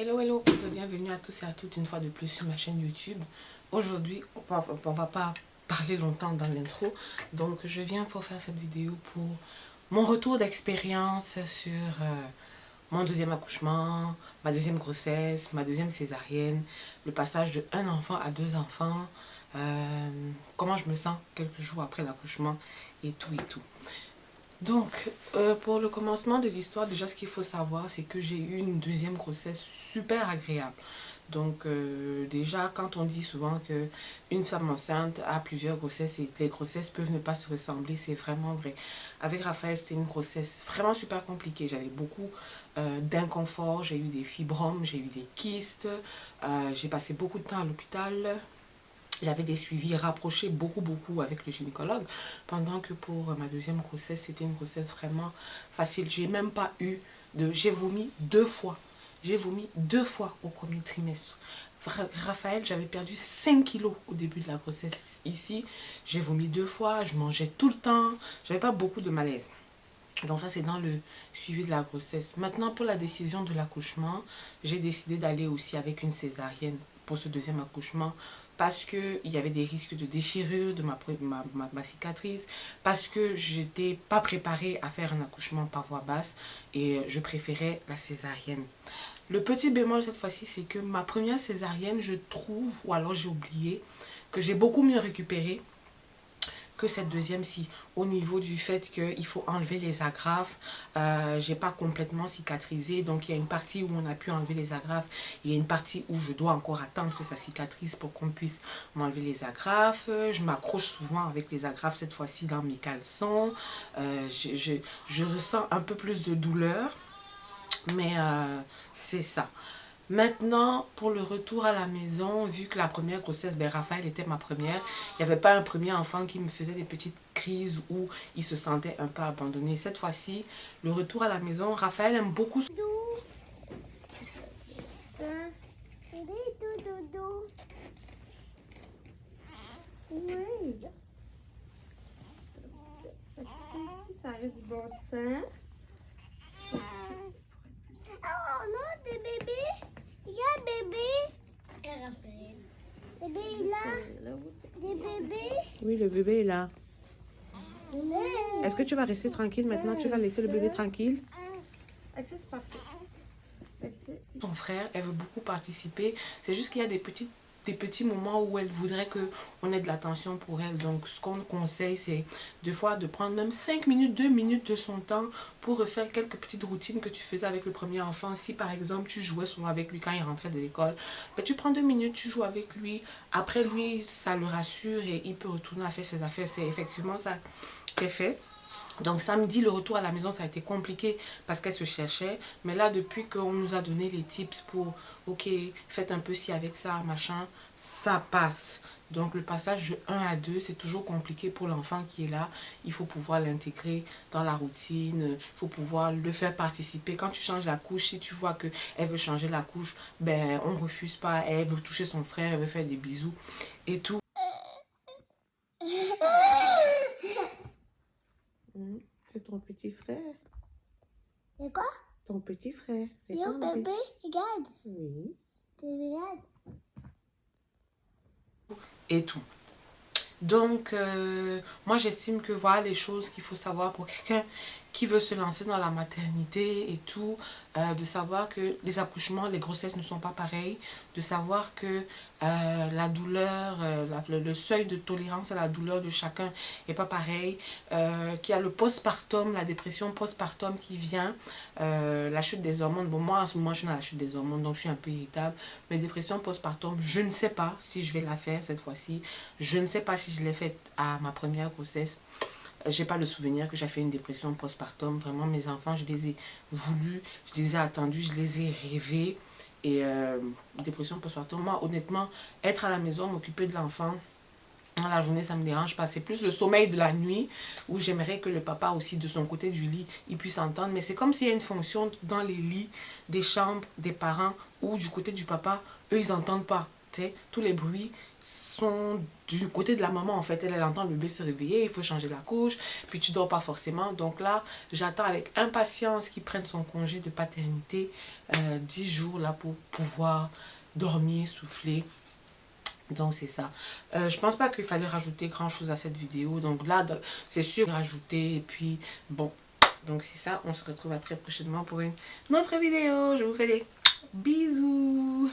Hello, hello, bienvenue à tous et à toutes une fois de plus sur ma chaîne YouTube. Aujourd'hui, on va pas parler longtemps dans l'intro, donc je viens pour faire cette vidéo pour mon retour d'expérience sur mon deuxième accouchement, ma deuxième grossesse, ma deuxième césarienne, le passage de un enfant à deux enfants, comment je me sens quelques jours après l'accouchement et tout et tout. Donc, pour le commencement de l'histoire, déjà ce qu'il faut savoir, c'est que j'ai eu une deuxième grossesse super agréable. Donc, déjà, quand on dit souvent que une femme enceinte a plusieurs grossesses et que les grossesses peuvent ne pas se ressembler, c'est vraiment vrai. Avec Raphaël, c'était une grossesse vraiment super compliquée. J'avais beaucoup d'inconfort, j'ai eu des fibromes, j'ai eu des kystes, j'ai passé beaucoup de temps à l'hôpital. J'avais des suivis rapprochés beaucoup avec le gynécologue, pendant que pour ma deuxième grossesse, c'était une grossesse vraiment facile. J'ai même pas eu de... J'ai vomi 2 fois. J'ai vomi 2 fois au premier trimestre. Raphaël, j'avais perdu 5 kilos au début de la grossesse. Ici, j'ai vomi 2 fois, je mangeais tout le temps, j'avais pas beaucoup de malaise. Donc ça, c'est dans le suivi de la grossesse. Maintenant, pour la décision de l'accouchement, j'ai décidé d'aller aussi avec une césarienne pour ce deuxième accouchement parce qu'il y avait des risques de déchirure de ma cicatrice, parce que j'étais pas préparée à faire un accouchement par voie basse et je préférais la césarienne. Le petit bémol cette fois-ci, c'est que ma première césarienne, je trouve, ou alors j'ai oublié, que j'ai beaucoup mieux récupéré que cette deuxième-ci, au niveau du fait qu'il faut enlever les agrafes. J'ai pas complètement cicatrisé, donc il y a une partie où on a pu enlever les agrafes, il y a une partie où je dois encore attendre que ça cicatrise pour qu'on puisse m'enlever les agrafes. Je m'accroche souvent avec les agrafes cette fois-ci dans mes caleçons. Je ressens un peu plus de douleur, mais c'est ça. Maintenant, pour le retour à la maison, vu que la première grossesse, ben, Raphaël était ma première, il n'y avait pas un premier enfant qui me faisait des petites crises où il se sentait un peu abandonné. Cette fois-ci, le retour à la maison, Raphaël aime beaucoup... Oui. Ça reste du bon sang. Oh non, des bébés. Regarde, bébé. Bébé, il est là. Des bébés. Oui, le bébé est là. Ouais. Est-ce que tu vas rester tranquille maintenant? Tu vas laisser le bébé tranquille? C'est parfait. Son frère, elle veut beaucoup participer. C'est juste qu'il y a des petits moments où elle voudrait qu'on ait de l'attention pour elle. Donc, ce qu'on conseille, c'est des fois de prendre même 5 minutes, 2 minutes de son temps pour refaire quelques petites routines que tu faisais avec le premier enfant. Si, par exemple, tu jouais souvent avec lui quand il rentrait de l'école, ben, tu prends 2 minutes, tu joues avec lui. Après, lui, ça le rassure et il peut retourner à faire ses affaires. C'est effectivement ça qui est fait. Donc samedi, le retour à la maison, ça a été compliqué parce qu'elle se cherchait. Mais là, depuis qu'on nous a donné les tips pour, ok, faites un peu ci avec ça, machin, ça passe. Donc le passage de 1 à 2, c'est toujours compliqué pour l'enfant qui est là. Il faut pouvoir l'intégrer dans la routine, il faut pouvoir le faire participer. Quand tu changes la couche, si tu vois qu'elle veut changer la couche, ben on refuse pas. Elle veut toucher son frère, elle veut faire des bisous et tout. C'est ton petit frère. C'est quoi? Ton petit frère. C'est Yo, bébé, regarde. Oui. Tu regardes? Et tout. Donc, moi j'estime que voilà les choses qu'il faut savoir pour quelqu'un qui veut se lancer dans la maternité et tout, de savoir que les accouchements, les grossesses ne sont pas pareilles, de savoir que la douleur, le seuil de tolérance à la douleur de chacun n'est pas pareil, qu'il y a le postpartum, la dépression postpartum qui vient, la chute des hormones. Bon, moi en ce moment je suis dans la chute des hormones, donc je suis un peu irritable, mais dépression postpartum, je ne sais pas si je vais la faire cette fois-ci, je ne sais pas si je l'ai faite à ma première grossesse. J'ai pas le souvenir que j'ai fait une dépression postpartum. Vraiment, mes enfants, je les ai voulus, je les ai attendus, je les ai rêvés. Et dépression postpartum, moi, honnêtement, être à la maison, m'occuper de l'enfant, dans la journée, ça me dérange pas. C'est plus le sommeil de la nuit où j'aimerais que le papa aussi, de son côté du lit, il puisse entendre. Mais c'est comme s'il y a une fonction dans les lits des chambres des parents où du côté du papa, eux, ils n'entendent pas. tous les bruits sont du côté de la maman en fait. Elle entend le bébé se réveiller, il faut changer la couche, puis tu dors pas forcément. Donc là, j'attends avec impatience qu'il prenne son congé de paternité, 10 jours là pour pouvoir dormir, souffler. Donc c'est ça. Je pense pas qu'il fallait rajouter grand chose à cette vidéo. Donc là, c'est sûr rajouter. Et puis bon, donc c'est ça. On se retrouve à très prochainement pour une autre vidéo. Je vous fais des bisous.